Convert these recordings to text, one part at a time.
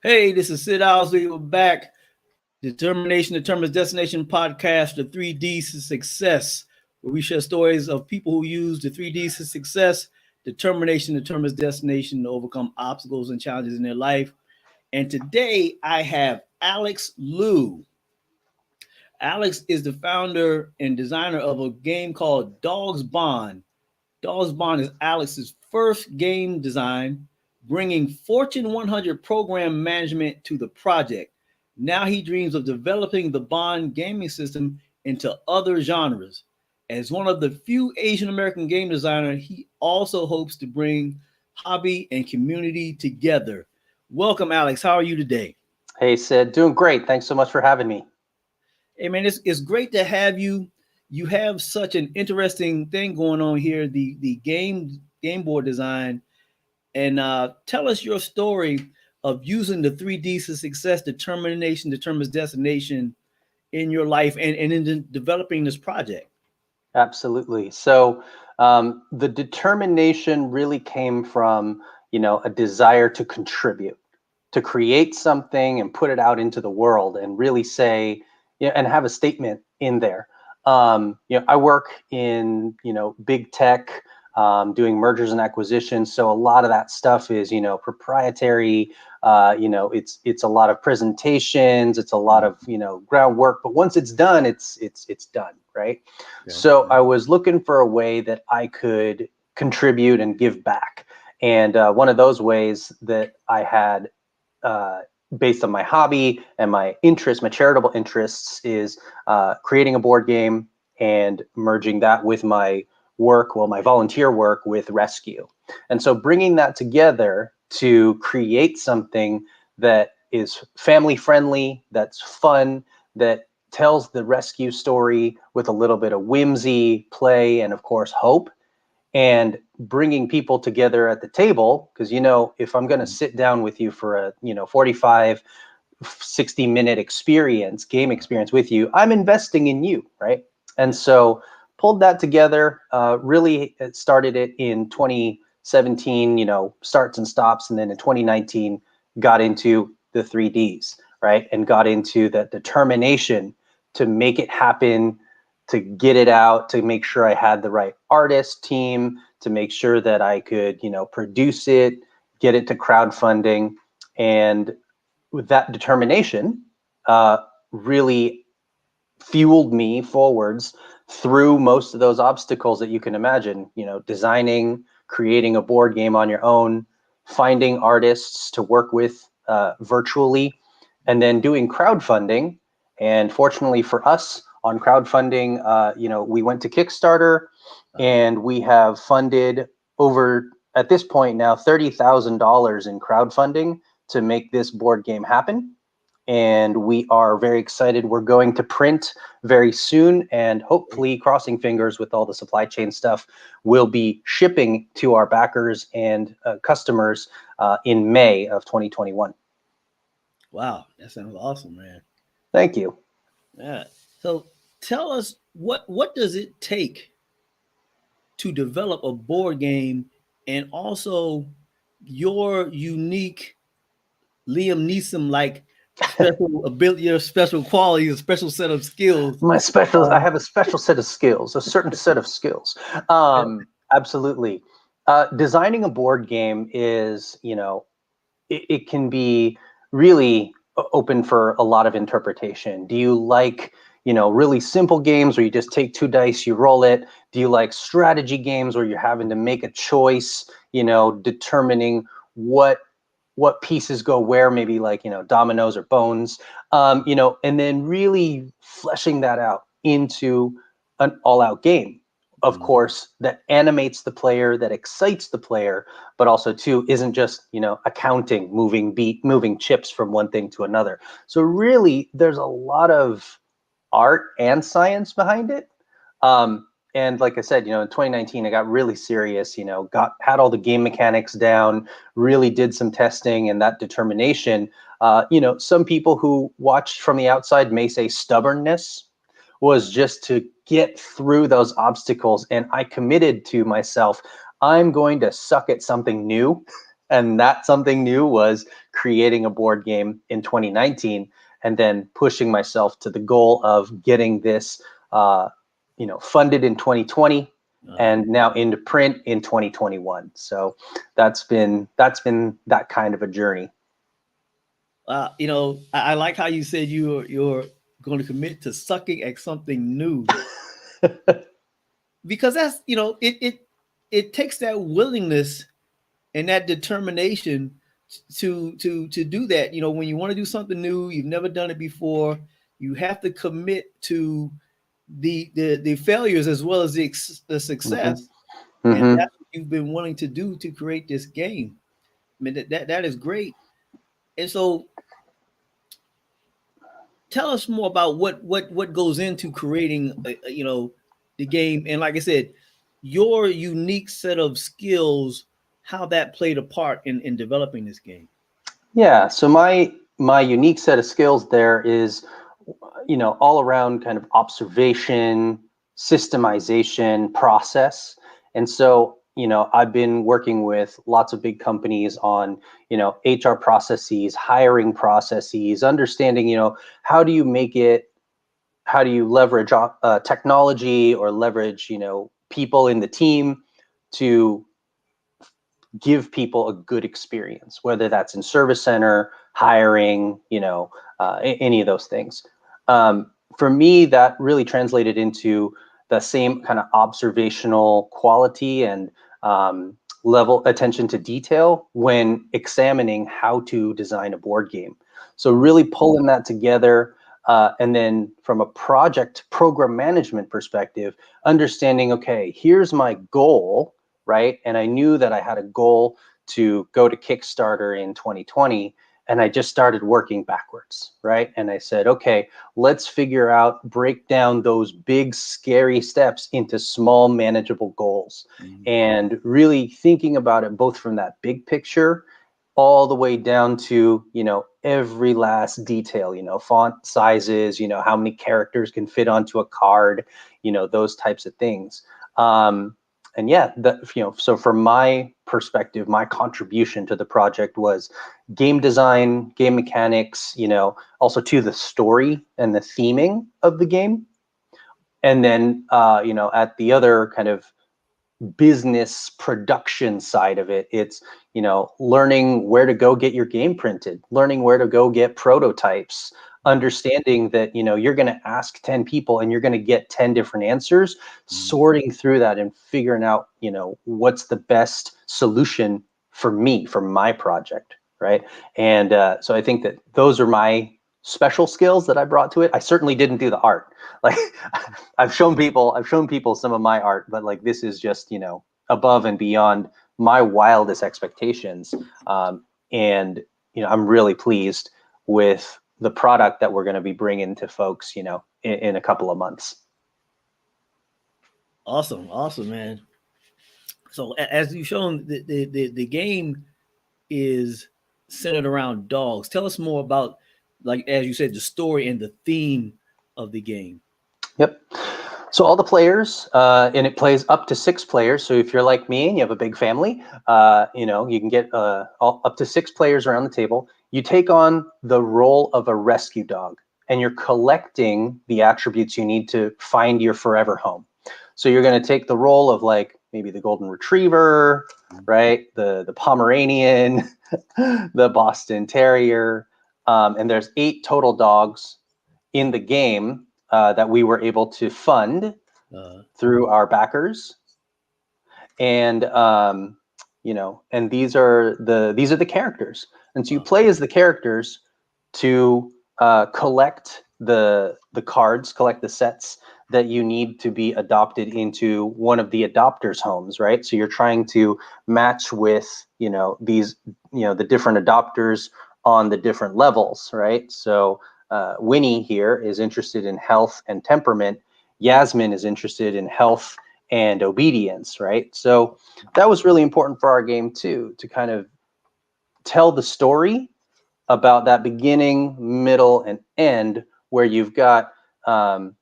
Hey, this is Sid Owsley. We're back. Determination Determines Destination podcast, the 3Ds to Success, where we share stories of people who use the 3Ds to success. Determination determines destination to overcome obstacles and challenges in their life. And today I have Alex Liu. Alex is the founder and designer of a game called Dog's Bond. Dog's Bond is Alex's first game design, bringing Fortune 100 program management to the project. Now he dreams of developing the Bond gaming system into other genres. As one of the few Asian American game designers, he also hopes to bring hobby and community together. Welcome, Alex. How are you today? Hey, Sid, doing great. Thanks so much for having me. Hey, man, it's great to have you. You have such an interesting thing going on here, the game board design. And tell us your story of using the 3Ds to success, determination determines destination in your life and in developing this project. Absolutely. So the determination really came from, a desire to contribute, to create something and put it out into the world and really say, and have a statement in there. I work in, big tech, doing mergers and acquisitions. So a lot of that stuff is, proprietary. It's a lot of presentations. It's a lot of, groundwork. But once it's done, it's done, right? Okay. So I was looking for a way that I could contribute and give back. And one of those ways that I had, based on my hobby and my interests, my charitable interests, is creating a board game and merging that with my work, my volunteer work with rescue. And so bringing that together to create something that is family friendly, that's fun, that tells the rescue story with a little bit of whimsy, play, and of course, hope, and bringing people together at the table. Because, if I'm going to sit down with you for a, 45, 60-minute game experience with you, I'm investing in you, right? And so pulled that together, really started it in 2017, starts and stops. And then in 2019, got into the 3Ds, right? And got into that determination to make it happen, to get it out, to make sure I had the right artist team, to make sure that I could, produce it, get it to crowdfunding. And with that determination, really fueled me forwards through most of those obstacles that you can imagine, designing, creating a board game on your own, finding artists to work with virtually, and then doing crowdfunding. And fortunately for us on crowdfunding, we went to Kickstarter, and we have funded over, at this point now, $30,000 in crowdfunding to make this board game happen. And we are very excited. We're going to print very soon, and hopefully, crossing fingers with all the supply chain stuff, we'll be shipping to our backers and customers in May of 2021. Wow, that sounds awesome, man. Thank you. Yeah. So tell us what does it take to develop a board game, and also your unique Liam Neeson like special ability, your special qualities, a special set of skills. I have a special set of skills, a certain set of skills. Absolutely. Designing a board game is, it can be really open for a lot of interpretation. Do you like, really simple games where you just take 2 dice, you roll it? Do you like strategy games where you're having to make a choice, determining what pieces go where, maybe like, dominoes or bones, and then really fleshing that out into an all-out game, of course, that animates the player, that excites the player, but also too isn't just, accounting, moving chips from one thing to another. So really, there's a lot of art and science behind it. And like I said, in 2019, I got really serious, had all the game mechanics down, really did some testing, and that determination. Some people who watch from the outside may say stubbornness was just to get through those obstacles. And I committed to myself, I'm going to suck at something new And that something new was creating a board game in 2019, and then pushing myself to the goal of getting this, funded in 2020, and now into print in 2021. So that's been that kind of a journey. I like how you said you're going to commit to sucking at something new, because that's it takes that willingness and that determination to do that. When you want to do something new, you've never done it before, you have to commit to the failures as well as the success. Mm-hmm. And Mm-hmm. that's what you've been wanting to do to create this game. I mean, that is great. And so tell us more about what goes into creating the game, and like I said, your unique set of skills, how that played a part in developing this game. Yeah, so my unique set of skills there is, all around kind of observation, systemization, process. And so, I've been working with lots of big companies on, HR processes, hiring processes, understanding, how do you make it, how do you leverage technology, or leverage, people in the team to give people a good experience, whether that's in service center, hiring, any of those things. For me, that really translated into the same kind of observational quality and level attention to detail when examining how to design a board game. So really pulling that together. And then from a project program management perspective, understanding, okay, here's my goal, right? And I knew that I had a goal to go to Kickstarter in 2020, and I just started working backwards, right? And I said, okay, let's figure out, break down those big, scary steps into small, manageable goals. Mm-hmm. And really thinking about it both from that big picture all the way down to, every last detail, font sizes, how many characters can fit onto a card, those types of things. And yeah, so from my perspective, my contribution to the project was game design, game mechanics, also to the story and the theming of the game. And then, at the other kind of business production side of it, it's, learning where to go get your game printed, learning where to go get prototypes, understanding that, you're going to ask 10 people and you're going to get 10 different answers, sorting through that and figuring out, what's the best solution for me, for my project, right? And so I think that those are my special skills that I brought to it. I certainly didn't do the art. Like I've shown people some of my art, but like this is just, above and beyond my wildest expectations. And, I'm really pleased with the product that we're going to be bringing to folks, in a couple of months. Awesome, man. So as you've shown, the game is centered around dogs. Tell us more about, like as you said, the story and the theme of the game. Yep. So all the players, and it plays up to 6 players. So if you're like me and you have a big family, you can get up to 6 players around the table. You take on the role of a rescue dog, and you're collecting the attributes you need to find your forever home. So you're going to take the role of like maybe the golden retriever, right? The Pomeranian, the Boston Terrier, and there's 8 total dogs in the game that we were able to fund through our backers. And and these are the characters. And so you play as the characters to collect the cards, collect the sets that you need to be adopted into one of the adopters' homes, right? So you're trying to match with, these, the different adopters on the different levels, right? So Winnie here is interested in health and temperament. Yasmin is interested in health and obedience, right? So that was really important for our game too, to kind of tell the story about that beginning, middle, and end, where you've got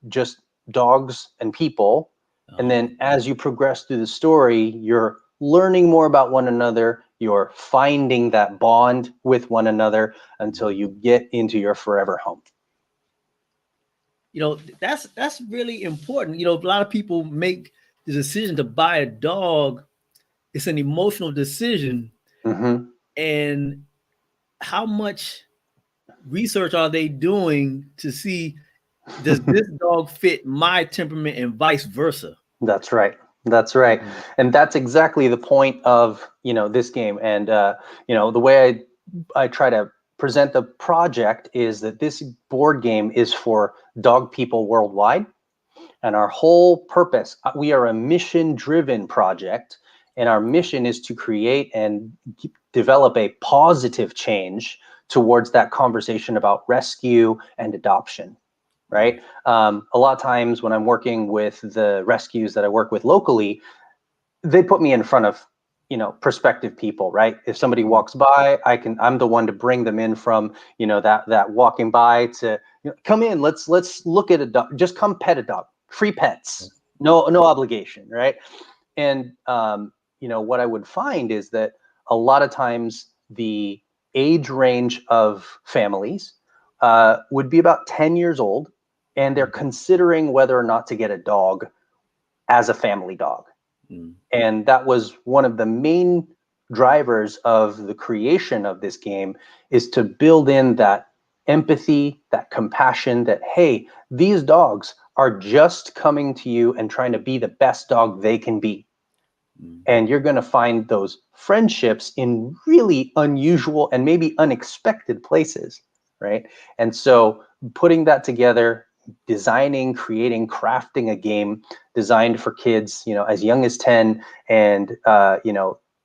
just dogs and people. And then as you progress through the story, you're learning more about one another, you're finding that bond with one another until you get into your forever home. You know, that's really important. You know, a lot of people make the decision to buy a dog. It's an emotional decision. Mm-hmm. And how much research are they doing to see, does this dog fit my temperament and vice versa? That's right. That's right. And that's exactly the point of, this game. And, the way I try to present the project is that this board game is for dog people worldwide. And our whole purpose, we are a mission-driven project, and our mission is to create and develop a positive change towards that conversation about rescue and adoption. Right. A lot of times when I'm working with the rescues that I work with locally, they put me in front of, prospective people. Right. If somebody walks by, I'm the one to bring them in from, that walking by to come in. Let's look at a dog. Just come pet a dog. Free pets. No obligation. Right. And, what I would find is that a lot of times the age range of families would be about 10 years old. And they're considering whether or not to get a dog as a family dog. And that was one of the main drivers of the creation of this game, is to build in that empathy, that compassion, that, hey, these dogs are just coming to you and trying to be the best dog they can be. And you're going to find those friendships in really unusual and maybe unexpected places. Right. And so putting that together, designing, creating, crafting a game designed for kids, as young as 10, and,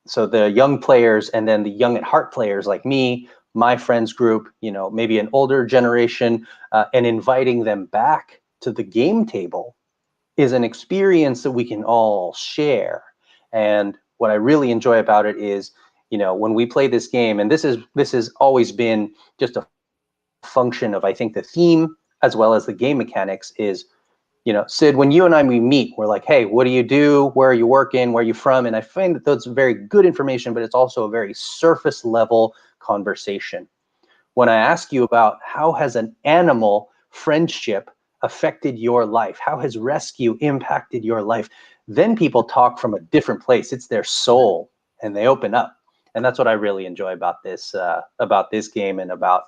so the young players, and then the young at heart players like me, my friends group, maybe an older generation, and inviting them back to the game table is an experience that we can all share. And what I really enjoy about it is, when we play this game, and this has always been just a function of, I think, the theme as well as the game mechanics is, Sid, when you and we meet, we're like, hey, what do you do? Where are you working? Where are you from? And I find that that's very good information, but it's also a very surface level conversation. When I ask you about how has an animal friendship affected your life, how has rescue impacted your life, then people talk from a different place. It's their soul, and they open up. And that's what I really enjoy about this game, and about,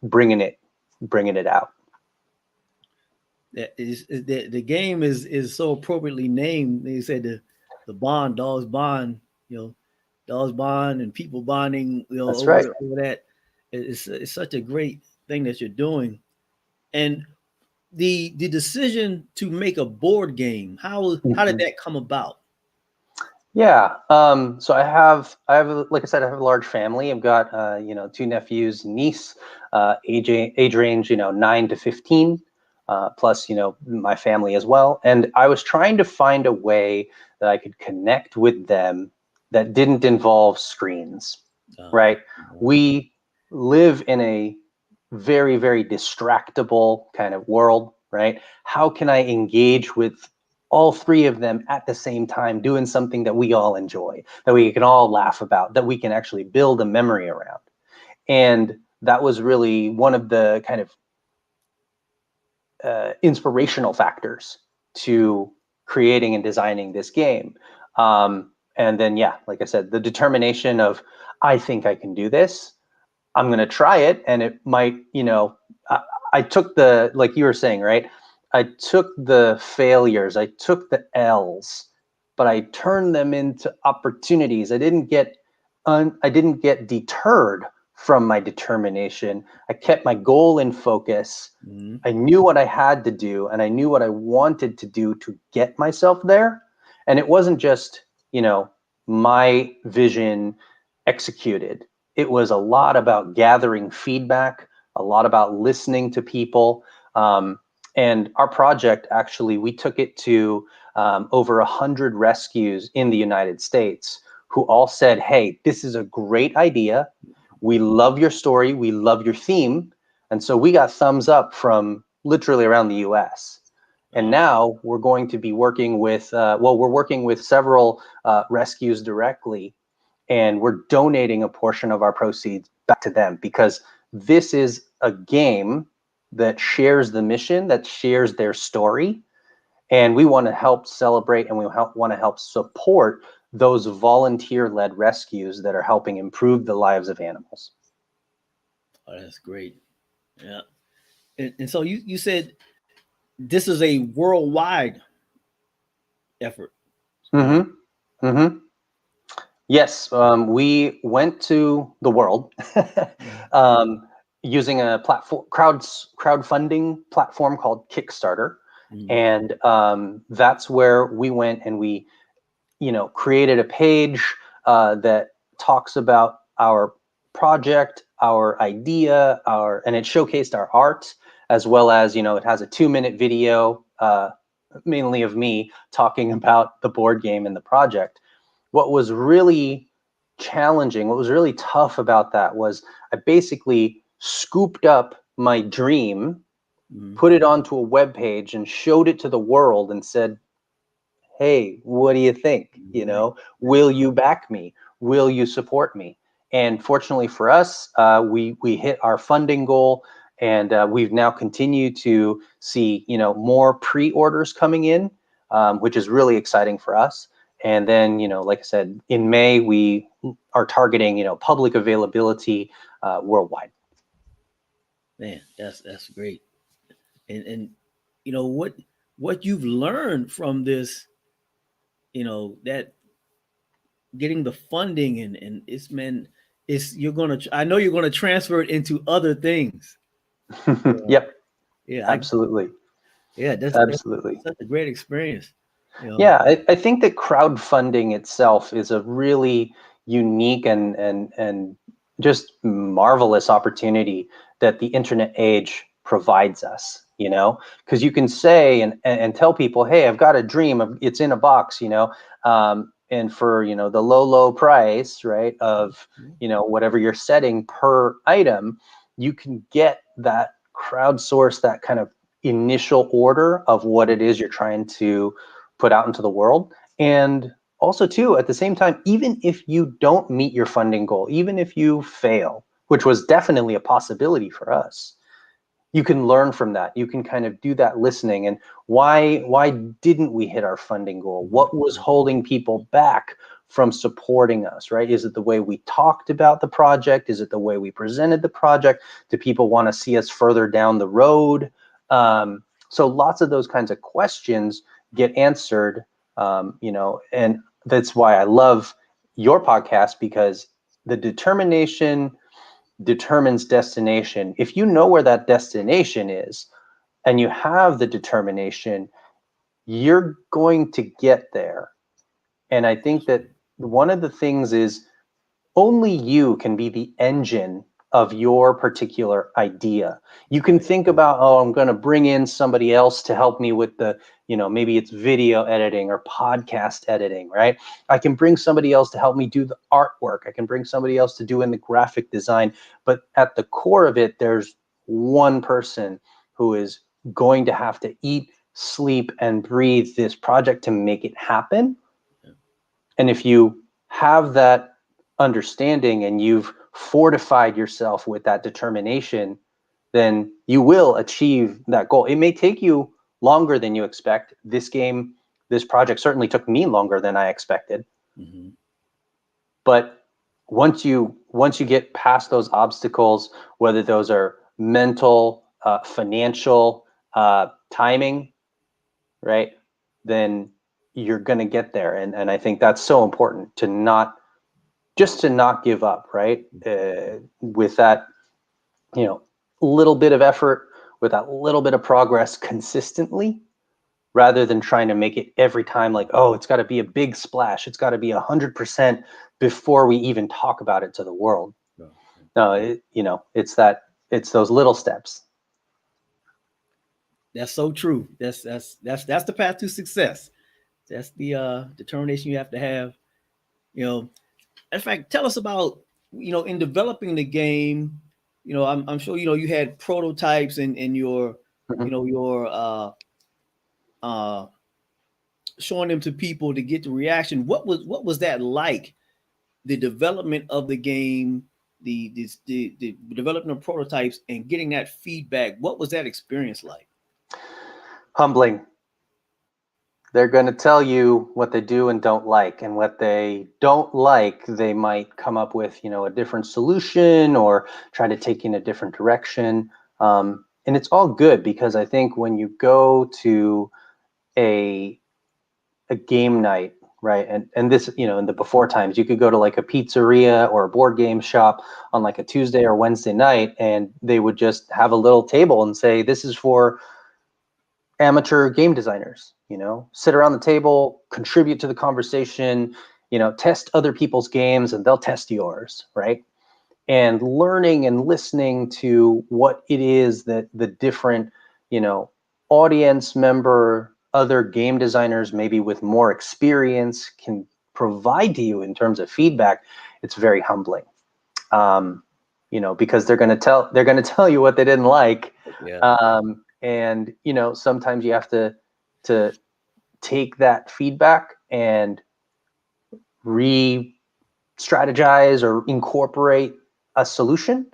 bringing it out. The game is so appropriately named. They said the bond, dogs bond, dogs bond and people bonding, That's right. over that. It's such a great thing that you're doing. And the decision to make a board game, how did that come about? Yeah. So I have, like I said, I have a large family. I've got, 2 nephews and niece, age range, 9 to 15, plus, my family as well. And I was trying to find a way that I could connect with them that didn't involve screens, right? We live in a very, very distractible kind of world, right? How can I engage with all 3 of them at the same time, doing something that we all enjoy, that we can all laugh about, that we can actually build a memory around? And that was really one of the kind of inspirational factors to creating and designing this game. And then, yeah, like I said, the determination of, I think I can do this. I'm going to try it. And it might, I took the, like you were saying, right? I took the failures, I took the L's, but I turned them into opportunities. I didn't get deterred from my determination. I kept my goal in focus. I knew what I had to do, and I knew what I wanted to do to get myself there. And it wasn't just, my vision executed. It was a lot about gathering feedback, a lot about listening to people. And our project, actually, we took it to over 100 rescues in the United States, who all said, hey, this is a great idea. We love your story. We love your theme. And so we got thumbs up from literally around the US. And now we're going to be working with, we're working with several rescues directly. and we're donating a portion of our proceeds back to them, because this is a game that shares the mission, that shares their story. And we want to help celebrate, and we want to help support those volunteer-led rescues that are helping improve the lives of animals. Oh, that's great. Yeah. And so you said this is a worldwide effort. Mm-hmm. Mm-hmm. Yes, we went to the world using a crowdfunding platform called Kickstarter. And that's where we went, and we, created a page that talks about our project, our idea, and it showcased our art, as well as, it has a 2-minute video, mainly of me talking about the board game and the project. What was really challenging, what was really tough about that was I basically scooped up my dream, put it onto a web page, and showed it to the world and said, hey, what do you think? Will you back me? Will you support me? And fortunately for us, we hit our funding goal, and we've now continued to see more pre-orders coming in, which is really exciting for us. And then, like I said, in May, we are targeting, public availability worldwide. Man, that's great. And what you've learned from this, that getting the funding and I know you're gonna transfer it into other things. Yep. Yeah, Absolutely. that's Absolutely. such a great experience. Yeah, I think that crowdfunding itself is a really unique and just marvelous opportunity that the internet age provides us, because you can say and tell people, hey, I've got a dream, it's in a box, and for, the low price, right, of, whatever you're setting per item, you can get that crowdsource, that kind of initial order of what it is you're trying to put out into the world. And also too, at the same time, even if you don't meet your funding goal, even if you fail, which was definitely a possibility for us, you can learn from that. You can kind of do that listening, and why didn't we hit our funding goal? What was holding people back from supporting us, right? Is it the way we talked about the project? Is it the way we presented the project? Do people want to see us further down the road? So lots of those kinds of questions get answered, and that's why I love your podcast, because the determination determines destination. If you know where that destination is and you have the determination, you're going to get there. And I think that one of the things is only you can be the engine of your particular idea. You can think about, oh, I'm going to bring in somebody else to help me with the, maybe it's video editing or podcast editing, right? I can bring somebody else to help me do the artwork. I can bring somebody else to do in the graphic design. But at the core of it, there's one person who is going to have to eat, sleep, and breathe this project to make it happen. And if you have that understanding and you've fortified yourself with that determination, then you will achieve that goal. It may take you longer than you expect. This project certainly took me longer than I expected. But once you get past those obstacles, whether those are mental, financial, timing, right, then you're going to get there. And I think that's so important, to not give up, right? With that, little bit of effort, with that little bit of progress consistently, rather than trying to make it every time like, oh, it's got to be a big splash. It's got to be 100% before we even talk about it to the world. No, it's those little steps. That's so true. That's the path to success. That's the determination you have to have. In fact, tell us about, in developing the game. I'm sure you had prototypes and your your showing them to people to get the reaction. What was that like? the development of the game, the development of prototypes, and getting that feedback. What was that experience like? Humbling. They're going to tell you what they do and don't like, and what they don't like, they might come up with, a different solution or try to take in a different direction. And it's all good, because I think when you go to a game night, right? And this, in the before times, you could go to like a pizzeria or a board game shop on like a Tuesday or Wednesday night, and they would just have a little table and say, this is for amateur game designers, sit around the table, contribute to the conversation, test other people's games and they'll test yours, right? And learning and listening to what it is that the different, audience member, other game designers, maybe with more experience, can provide to you in terms of feedback, it's very humbling. Because they're going to tell you what they didn't like. Yeah. And sometimes you have to take that feedback and re-strategize or incorporate a solution.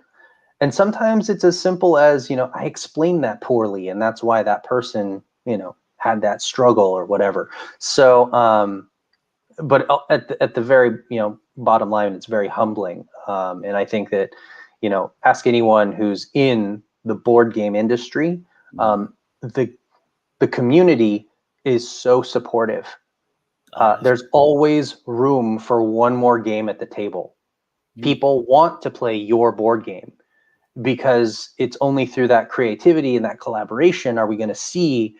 And sometimes it's as simple as, I explained that poorly, and that's why that person, had that struggle or whatever. So, but at the very, bottom line, it's very humbling. And I think that, ask anyone who's in the board game industry, the community is so supportive. There's always room for one more game at the table. People want to play your board game, because it's only through that creativity and that collaboration are we going to see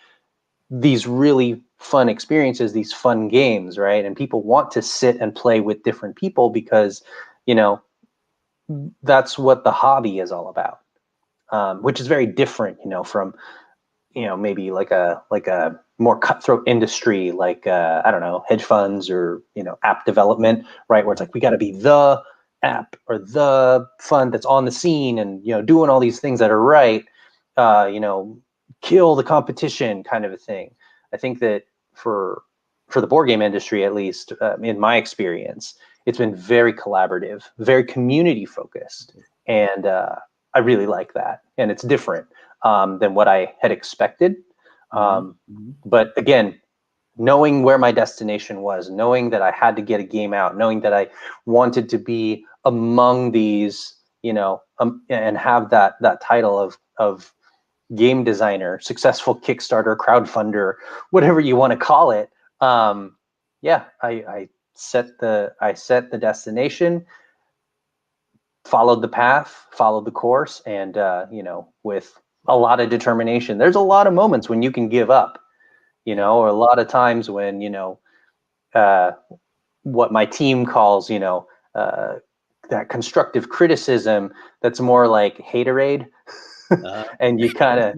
these really fun experiences, these fun games, right? And people want to sit and play with different people, because, that's what the hobby is all about, which is very different, from, maybe like a more cutthroat industry, like, I don't know, hedge funds or, app development, right? Where it's like, we got to be the app or the fund that's on the scene and, doing all these things that are right, kill the competition kind of a thing. I think that for the board game industry, at least in my experience, it's been very collaborative, very community focused. And I really like that. And it's different than what I had expected. But again, knowing where my destination was, knowing that I had to get a game out, knowing that I wanted to be among these, and have that title of game designer, successful Kickstarter, crowdfunder, whatever you want to call it. I set the destination, followed the path, followed the course, and with a lot of determination. There's a lot of moments when you can give up, or a lot of times when, what my team calls, that constructive criticism, that's more like haterade. And you kind of,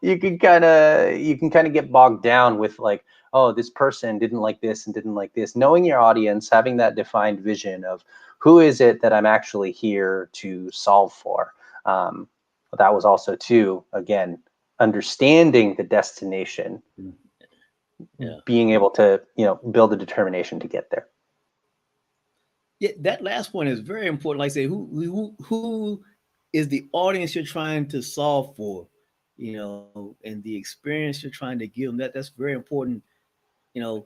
you can kind of get bogged down with like, oh, this person didn't like this and didn't like this. Knowing your audience, having that defined vision of who is it that I'm actually here to solve for. That was also too, again, understanding the destination, being able to, build a determination to get there. Yeah, that last point is very important. Like I say, who is the audience you're trying to solve for, and the experience you're trying to give them. That's very important, and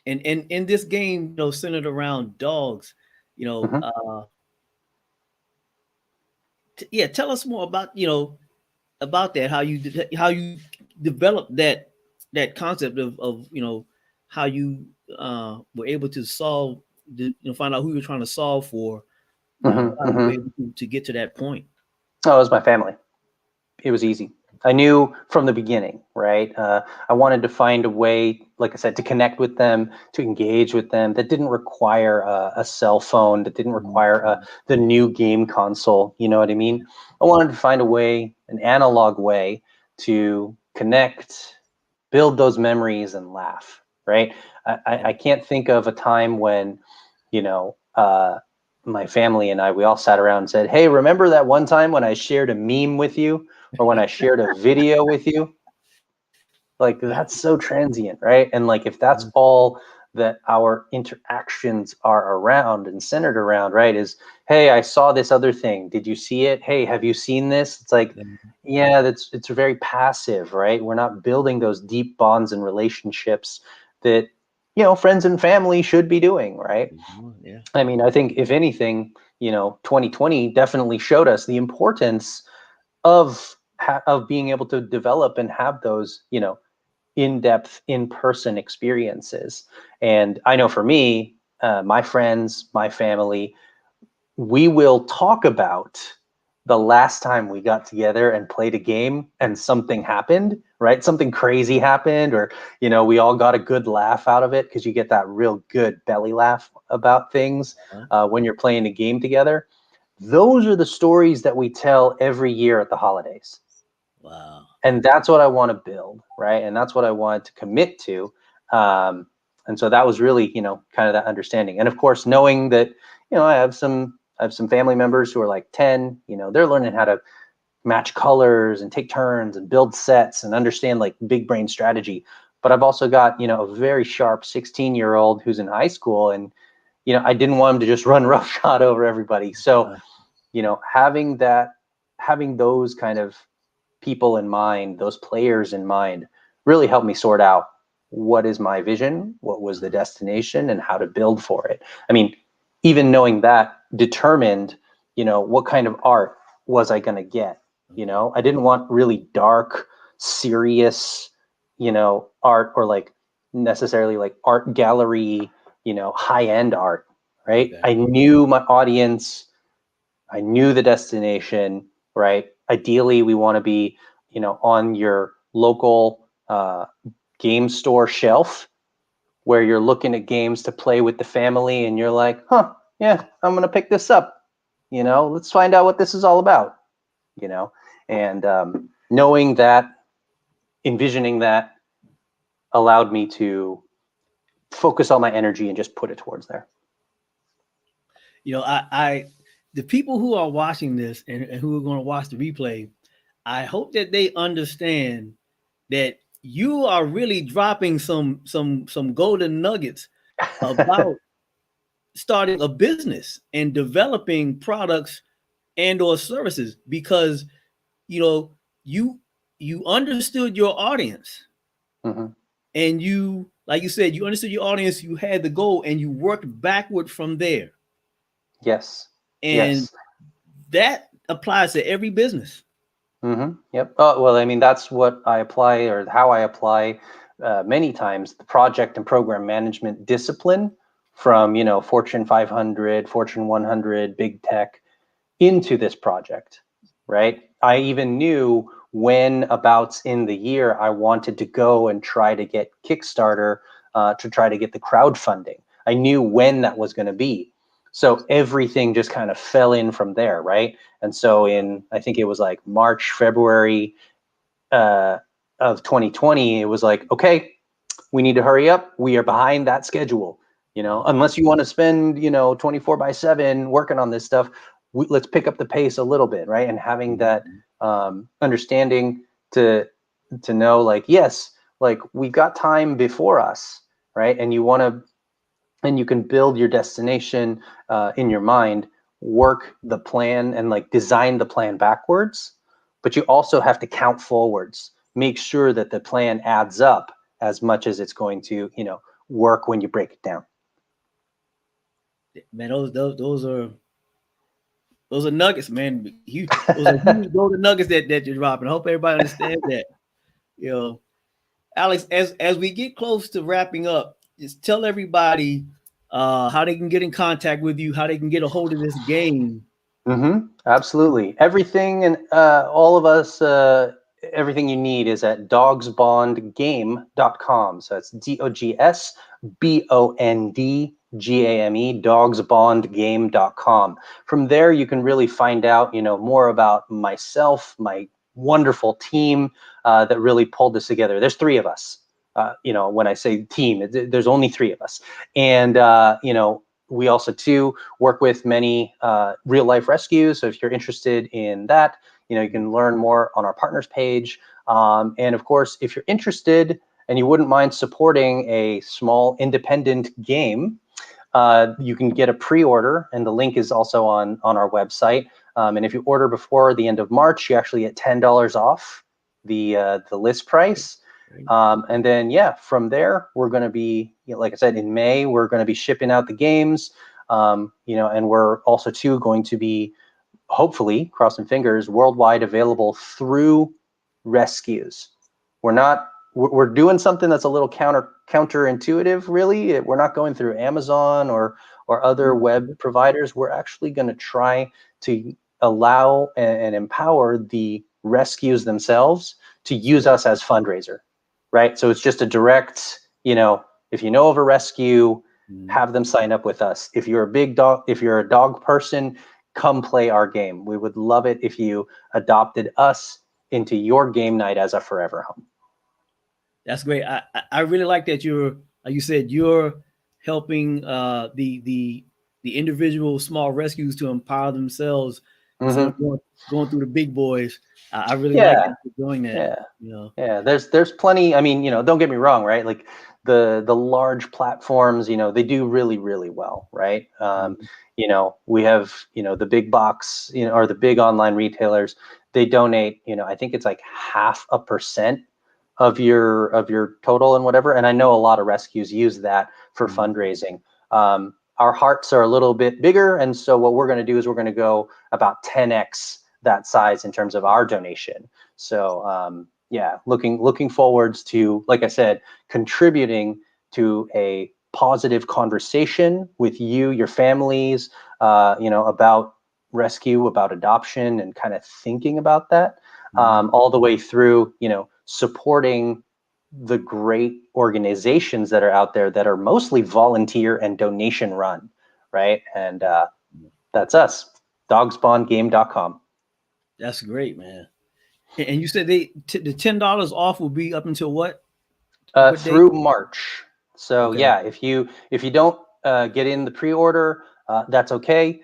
in this game, centered around dogs, tell us more about that. How you developed that concept of how you were able to solve find out who you're trying to solve for. How you were able to get to that point. Oh, it was my family. It was easy. I knew from the beginning, right? I wanted to find a way, like I said, to connect with them, to engage with them, that didn't require a cell phone, that didn't require the new game console. You know what I mean? I wanted to find a way, an analog way, to connect, build those memories, and laugh, right? I can't think of a time when, my family and I, we all sat around and said, hey, remember that one time when I shared a meme with you, or when I shared a video with you? Like, that's so transient, right? And like, if that's all that our interactions are around and centered around, right? Is, hey, I saw this other thing. Did you see it? Hey, have you seen this? It's like, yeah, it's very passive, right? We're not building those deep bonds and relationships that, you know, friends and family should be doing, right? Yeah. I mean, I think if anything, you know, 2020 definitely showed us the importance of being able to develop and have those, you know, in-depth, in-person experiences. And I know for me, my friends, my family, we will talk about the last time we got together and played a game and something happened, right? Something crazy happened, or, you know, we all got a good laugh out of it, because you get that real good belly laugh about things when you're playing a game together. Those are the stories that we tell every year at the holidays. Wow. And that's what I want to build, right? And that's what I wanted to commit to. And so that was really, you know, kind of that understanding. And of course, knowing that, you know, I have some family members who are like 10, you know, they're learning how to match colors and take turns and build sets and understand like big brain strategy. But I've also got, you know, a very sharp 16-year-old who's in high school, and, you know, I didn't want him to just run roughshod over everybody. So, you know, having those kind of people in mind, those players in mind, really helped me sort out what is my vision, what was the destination, and how to build for it. I mean, even knowing that determined, you know, what kind of art was I going to get. You know, I didn't want really dark, serious, you know, art, or like necessarily like art gallery, you know, high-end art, right? Okay. I knew my audience, I knew the destination, right? Ideally, we want to be, you know, on your local game store shelf, where you're looking at games to play with the family, and you're like, huh, yeah, I'm going to pick this up. You know, let's find out what this is all about, you know? And knowing that, envisioning that, allowed me to focus all my energy and just put it towards there. You know, the people who are watching this and who are going to watch the replay, I hope that they understand that you are really dropping some golden nuggets about starting a business and developing products and or services, because, you know, you understood your audience, and you, like you said, you understood your audience, you had the goal, and you worked backward from there. Yes. And yes. that applies to every business. Yep. Well, I mean, that's what I apply, or how I apply many times, the project and program management discipline from, you know, Fortune 500, Fortune 100, big tech, into this project, right? I even knew when abouts in the year I wanted to go and try to get Kickstarter to try to get the crowdfunding. I knew when that was going to be. So everything just kind of fell in from there, right? And so in, I think it was like March, February of 2020, it was like, okay, we need to hurry up. We are behind that schedule. You know, unless you want to spend, you know, 24/7 working on this stuff, let's pick up the pace a little bit, right? And having that understanding to know, like, yes, like, we've got time before us, right? And you want to, and you can build your destination in your mind, work the plan, and like design the plan backwards, but you also have to count forwards, make sure that the plan adds up as much as it's going to, you know, work when you break it down. Man, those are nuggets, man. Those are huge golden nuggets that you're dropping. I hope everybody understands that. You know, Alex, as we get close to wrapping up, just tell everybody how they can get in contact with you, how they can get a hold of this game. Absolutely. Everything, and all of us, everything you need is at dogsbondgame.com. So it's DOGSBONDGAME, dogsbondgame.com. From there, you can really find out, you know, more about myself, my wonderful team that really pulled this together. There's three of us. You know, when I say team, there's only three of us. And, you know, we also too work with many real life rescues. So if you're interested in that, you know, you can learn more on our partners page. And of course, if you're interested and you wouldn't mind supporting a small independent game, you can get a pre-order, and the link is also on our website. And if you order before the end of March, you actually get $10 off the list price. And then, yeah, from there, we're going to be, like I said, in May, we're going to be shipping out the games, and we're also too going to be, hopefully, crossing fingers, worldwide available through rescues. We're doing something that's a little counterintuitive, really. We're not going through Amazon or other web providers. We're actually going to try to allow and empower the rescues themselves to use us as fundraiser, right? So it's just a direct, if you know of a rescue, have them sign up with us. If you're a dog person, come play our game. We would love it if you adopted us into your game night as a forever home. That's great. I really like that you're helping the individual small rescues to empower themselves instead of going through the big boys. I really like that you're doing that. Yeah. There's plenty. I mean, don't get me wrong, right? Like the large platforms, they do really, really well, right? We have, the big box, or the big online retailers. They donate, I think it's like 0.5% of your total and whatever. And I know a lot of rescues use that for fundraising. Our hearts are a little bit bigger, and so what we're going to do is we're going to go about 10x that size in terms of our donation. So looking forwards to, like I said, contributing to a positive conversation with you, your families, about rescue, about adoption, and kind of thinking about that, all the way through, supporting the great organizations that are out there that are mostly volunteer and donation run, right? And that's us, dogspawngame.com. That's great, man. And you said the $10 off will be up until what? Through March. So yeah, if you don't get in the pre-order, that's okay.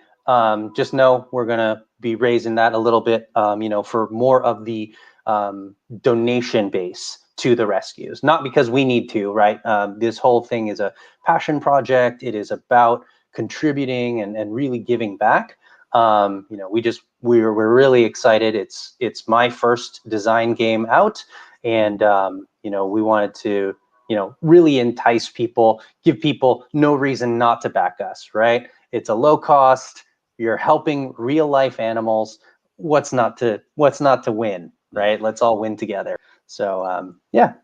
Just know we're gonna be raising that a little bit, for more of the donation base to the rescues. Not because we need to, right? This whole thing is a passion project. It is about contributing and really giving back. We're really excited. It's my first design game out, and we wanted to really entice people, give people no reason not to back us, right? It's a low cost. You're helping real life animals. What's not to win, right? Let's all win together. So yeah.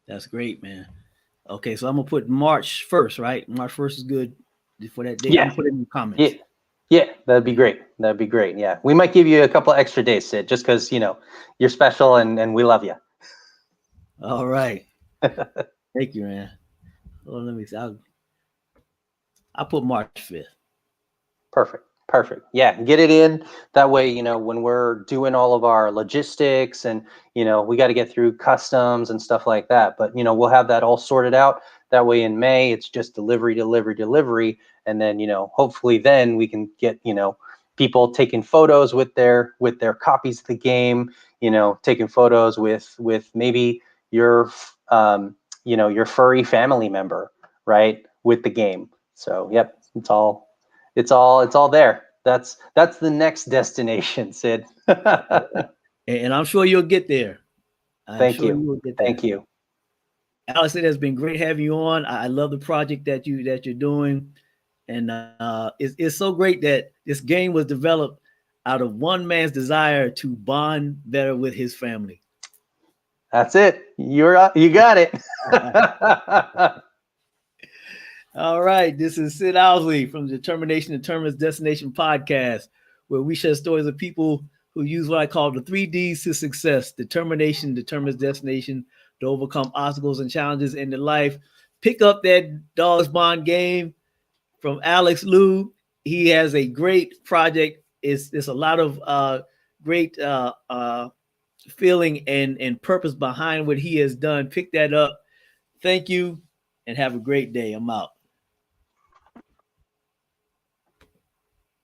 That's great, man. Okay, so I'm gonna put March 1st, right? March 1st is good for that date. Yeah. I'm gonna put it in the comments. Yeah, that'd be great. That'd be great. Yeah, we might give you a couple extra days, Sid, just because you're special and we love you. All right. Thank you, man. Well, let me see. I'll put March 5th. Perfect. Yeah, get it in. That way, when we're doing all of our logistics and, we got to get through customs and stuff like that. But, we'll have that all sorted out. That way in May, it's just delivery. And then, hopefully then we can get, people taking photos with their copies of the game, taking photos with maybe your, your furry family member, right, with the game. So, yep, it's all there. That's the next destination, Sid. And I'm sure you'll get there. Thank you. Thank you. Alex, it has been great having you on. I love the project that you're doing, and it's so great that this game was developed out of one man's desire to bond better with his family. That's it. You got it. All right. This is Sid Owsley from the Determination Determines Destination podcast, where we share stories of people who use what I call the 3 Ds to success. Determination determines destination to overcome obstacles and challenges in their life. Pick up that Dogs Bond game from Alex Liu. He has a great project. It's a lot of great feeling and purpose behind what he has done. Pick that up. Thank you and have a great day. I'm out.